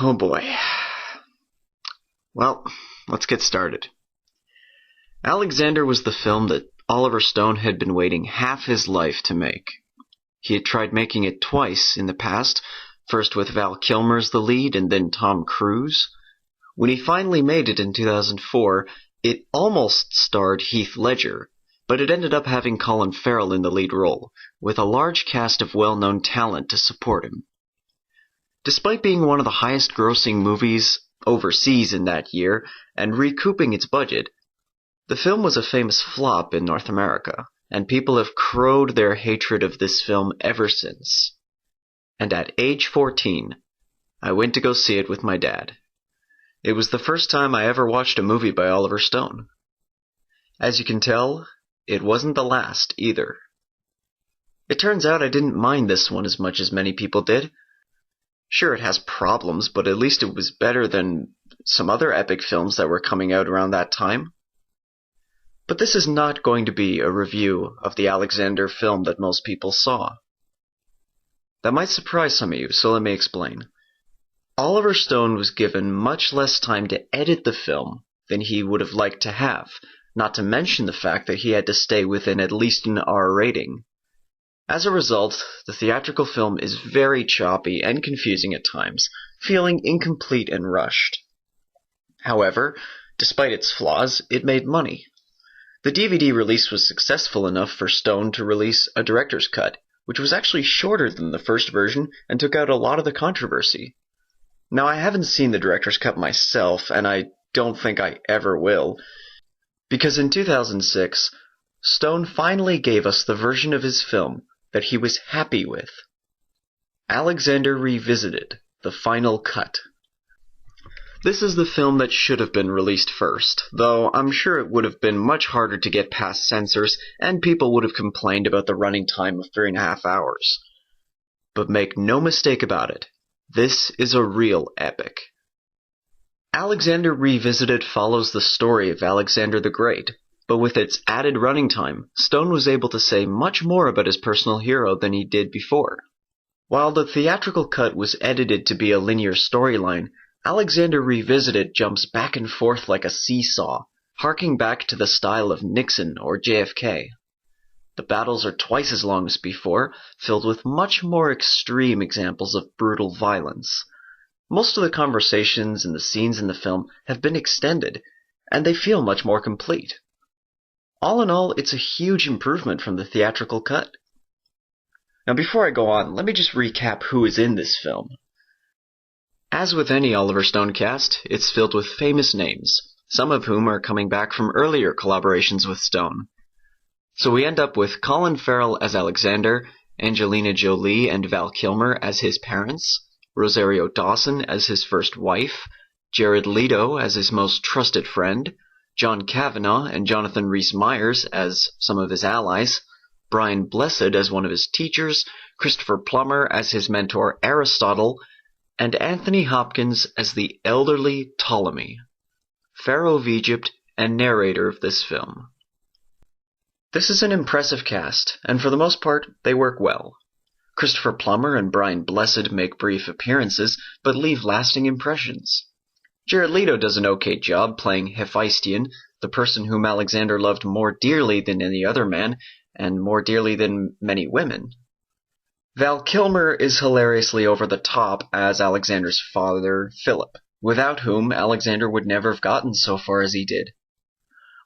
Oh boy. Well, let's get started. Alexander was the film that Oliver Stone had been waiting half his life to make. He had tried making it twice in the past, first with Val Kilmer as the lead and then Tom Cruise. When he finally made it in 2004, it almost starred Heath Ledger, but it ended up having Colin Farrell in the lead role, with a large cast of well-known talent to support him. Despite being one of the highest-grossing movies overseas in that year and recouping its budget, the film was a famous flop in North America, and people have crowed their hatred of this film ever since. And at age 14, I went to go see it with my dad. It was the first time I ever watched a movie by Oliver Stone. As you can tell, it wasn't the last either. It turns out I didn't mind this one as much as many people did. Sure, it has problems, but at least it was better than some other epic films that were coming out around that time. But this is not going to be a review of the Alexander film that most people saw. That might surprise some of you, so let me explain. Oliver Stone was given much less time to edit the film than he would have liked to have, not to mention the fact that he had to stay within at least an R rating. As a result, the theatrical film is very choppy and confusing at times, feeling incomplete and rushed. However, despite its flaws, it made money. The DVD release was successful enough for Stone to release a director's cut, which was actually shorter than the first version and took out a lot of the controversy. Now, I haven't seen the director's cut myself, and I don't think I ever will, because in 2006, Stone finally gave us the version of his film that he was happy with. Alexander Revisited, the final cut. This is the film that should have been released first, though I'm sure it would have been much harder to get past censors, and people would have complained about the running time of 3.5 hours. But make no mistake about it, this is a real epic. Alexander Revisited follows the story of Alexander the Great, but with its added running time, Stone was able to say much more about his personal hero than he did before. While the theatrical cut was edited to be a linear storyline, Alexander Revisited jumps back and forth like a seesaw, harking back to the style of Nixon or JFK. The battles are twice as long as before, filled with much more extreme examples of brutal violence. Most of the conversations and the scenes in the film have been extended, and they feel much more complete. All in all, it's a huge improvement from the theatrical cut. Now before I go on, let me just recap who is in this film. As with any Oliver Stone cast, it's filled with famous names, some of whom are coming back from earlier collaborations with Stone. So we end up with Colin Farrell as Alexander, Angelina Jolie and Val Kilmer as his parents, Rosario Dawson as his first wife, Jared Leto as his most trusted friend, John Kavanagh and Jonathan Rhys-Meyers as some of his allies, Brian Blessed as one of his teachers, Christopher Plummer as his mentor Aristotle, and Anthony Hopkins as the elderly Ptolemy, Pharaoh of Egypt and narrator of this film. This is an impressive cast, and for the most part, they work well. Christopher Plummer and Brian Blessed make brief appearances, but leave lasting impressions. Jared Leto does an okay job playing Hephaestion, the person whom Alexander loved more dearly than any other man, and more dearly than many women. Val Kilmer is hilariously over the top as Alexander's father, Philip, without whom Alexander would never have gotten so far as he did.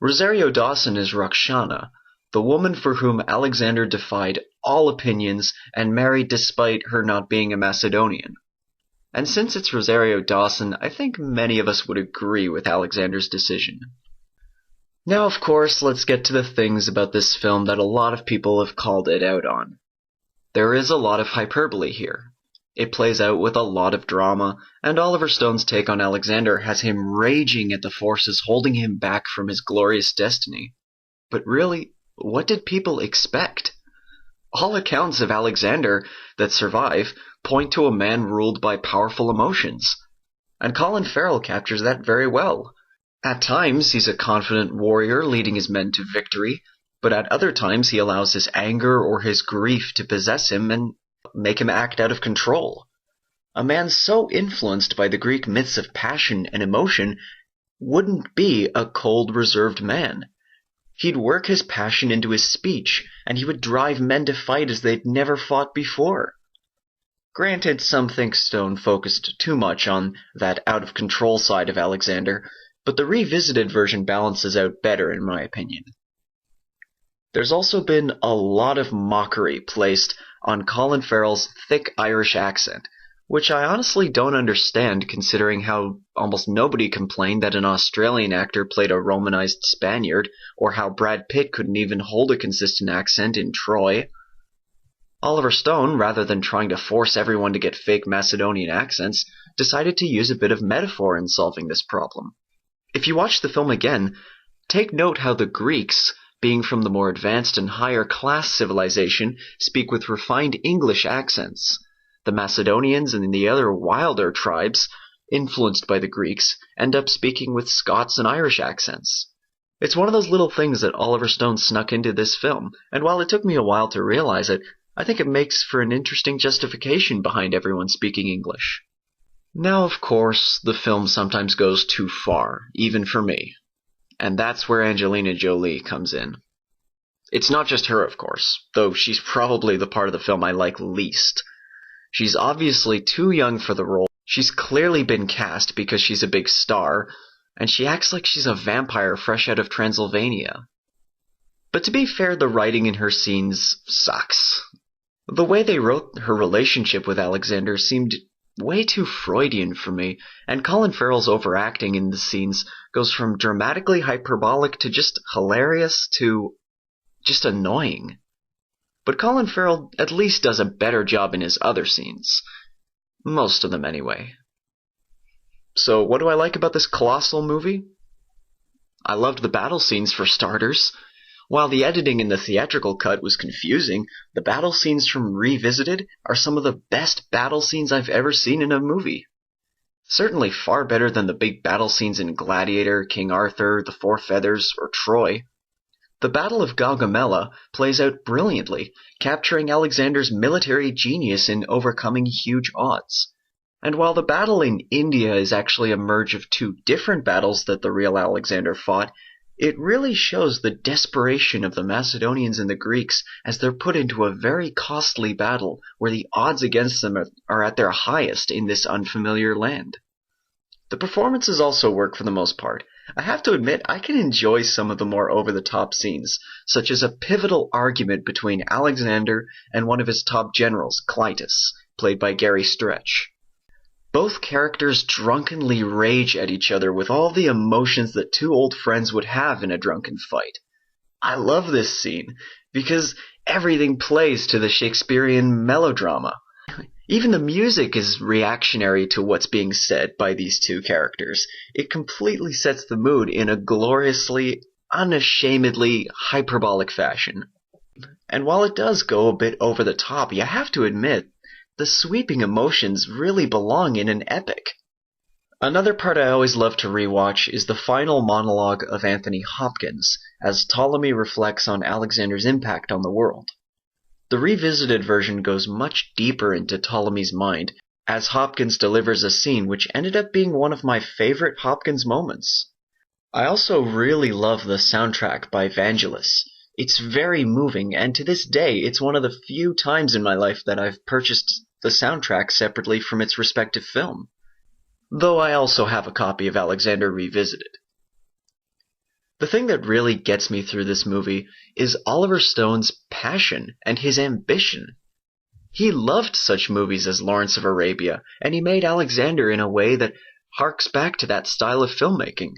Rosario Dawson is Roxana, the woman for whom Alexander defied all opinions and married despite her not being a Macedonian. And since it's Rosario Dawson, I think many of us would agree with Alexander's decision. Now, of course, let's get to the things about this film that a lot of people have called it out on. There is a lot of hyperbole here. It plays out with a lot of drama, and Oliver Stone's take on Alexander has him raging at the forces holding him back from his glorious destiny. But really, what did people expect? All accounts of Alexander that survive point to a man ruled by powerful emotions. And Colin Farrell captures that very well. At times, he's a confident warrior leading his men to victory, but at other times he allows his anger or his grief to possess him and make him act out of control. A man so influenced by the Greek myths of passion and emotion wouldn't be a cold, reserved man. He'd work his passion into his speech, and he would drive men to fight as they'd never fought before. Granted, some think Stone focused too much on that out-of-control side of Alexander, but the revisited version balances out better in my opinion. There's also been a lot of mockery placed on Colin Farrell's thick Irish accent, which I honestly don't understand considering how almost nobody complained that an Australian actor played a Romanized Spaniard, or how Brad Pitt couldn't even hold a consistent accent in Troy. Oliver Stone, rather than trying to force everyone to get fake Macedonian accents, decided to use a bit of metaphor in solving this problem. If you watch the film again, take note how the Greeks, being from the more advanced and higher class civilization, speak with refined English accents. The Macedonians and the other wilder tribes, influenced by the Greeks, end up speaking with Scots and Irish accents. It's one of those little things that Oliver Stone snuck into this film, and while it took me a while to realize it, I think it makes for an interesting justification behind everyone speaking English. Now, of course, the film sometimes goes too far, even for me. And that's where Angelina Jolie comes in. It's not just her, of course, though she's probably the part of the film I like least. She's obviously too young for the role. She's clearly been cast because she's a big star, and she acts like she's a vampire fresh out of Transylvania. But to be fair, the writing in her scenes sucks. The way they wrote her relationship with Alexander seemed way too Freudian for me, and Colin Farrell's overacting in the scenes goes from dramatically hyperbolic to just hilarious to just annoying. But Colin Farrell at least does a better job in his other scenes. Most of them, anyway. So, what do I like about this colossal movie? I loved the battle scenes, for starters. While the editing in the theatrical cut was confusing, the battle scenes from Revisited are some of the best battle scenes I've ever seen in a movie. Certainly far better than the big battle scenes in Gladiator, King Arthur, The Four Feathers, or Troy. The Battle of Gaugamela plays out brilliantly, capturing Alexander's military genius in overcoming huge odds. And while the battle in India is actually a merge of two different battles that the real Alexander fought, it really shows the desperation of the Macedonians and the Greeks as they're put into a very costly battle where the odds against them are at their highest in this unfamiliar land. The performances also work for the most part. I have to admit, I can enjoy some of the more over-the-top scenes, such as a pivotal argument between Alexander and one of his top generals, Clytus, played by Gary Stretch. Both characters drunkenly rage at each other with all the emotions that two old friends would have in a drunken fight. I love this scene, because everything plays to the Shakespearean melodrama. Even the music is reactionary to what's being said by these two characters. It completely sets the mood in a gloriously, unashamedly hyperbolic fashion. And while it does go a bit over the top, you have to admit, the sweeping emotions really belong in an epic. Another part I always love to rewatch is the final monologue of Anthony Hopkins, as Ptolemy reflects on Alexander's impact on the world. The revisited version goes much deeper into Ptolemy's mind, as Hopkins delivers a scene which ended up being one of my favorite Hopkins moments. I also really love the soundtrack by Vangelis. It's very moving, and to this day, it's one of the few times in my life that I've purchased the soundtrack separately from its respective film. Though I also have a copy of Alexander Revisited. The thing that really gets me through this movie is Oliver Stone's passion and his ambition. He loved such movies as Lawrence of Arabia, and he made Alexander in a way that harks back to that style of filmmaking.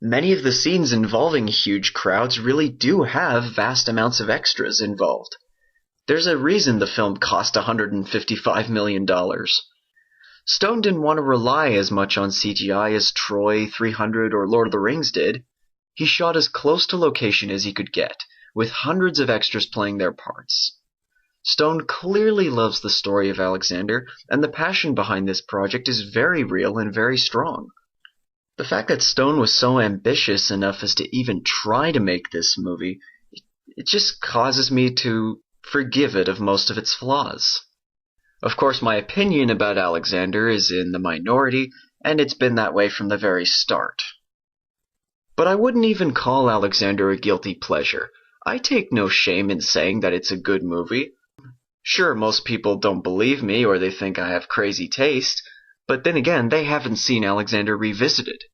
Many of the scenes involving huge crowds really do have vast amounts of extras involved. There's a reason the film cost $155 million. Stone didn't want to rely as much on CGI as Troy, 300, or Lord of the Rings did. He shot as close to location as he could get, with hundreds of extras playing their parts. Stone clearly loves the story of Alexander, and the passion behind this project is very real and very strong. The fact that Stone was so ambitious enough as to even try to make this movie, it just causes me to forgive it of most of its flaws. Of course, my opinion about Alexander is in the minority, and it's been that way from the very start. But I wouldn't even call Alexander a guilty pleasure. I take no shame in saying that it's a good movie. Sure, most people don't believe me or they think I have crazy taste, but then again, they haven't seen Alexander Revisited.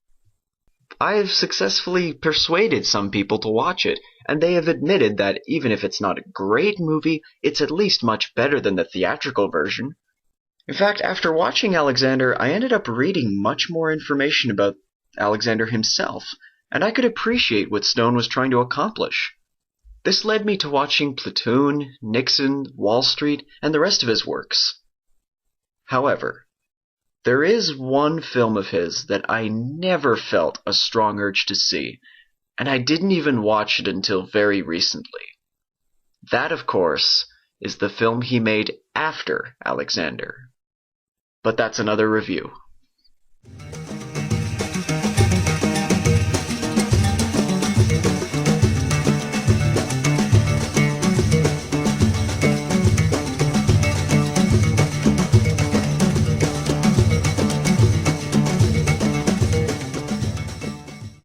I have successfully persuaded some people to watch it, and they have admitted that even if it's not a great movie, it's at least much better than the theatrical version. In fact, after watching Alexander, I ended up reading much more information about Alexander himself, and I could appreciate what Stone was trying to accomplish. This led me to watching Platoon, Nixon, Wall Street, and the rest of his works. However, there is one film of his that I never felt a strong urge to see, and I didn't even watch it until very recently. That, of course, is the film he made after Alexander. But that's another review.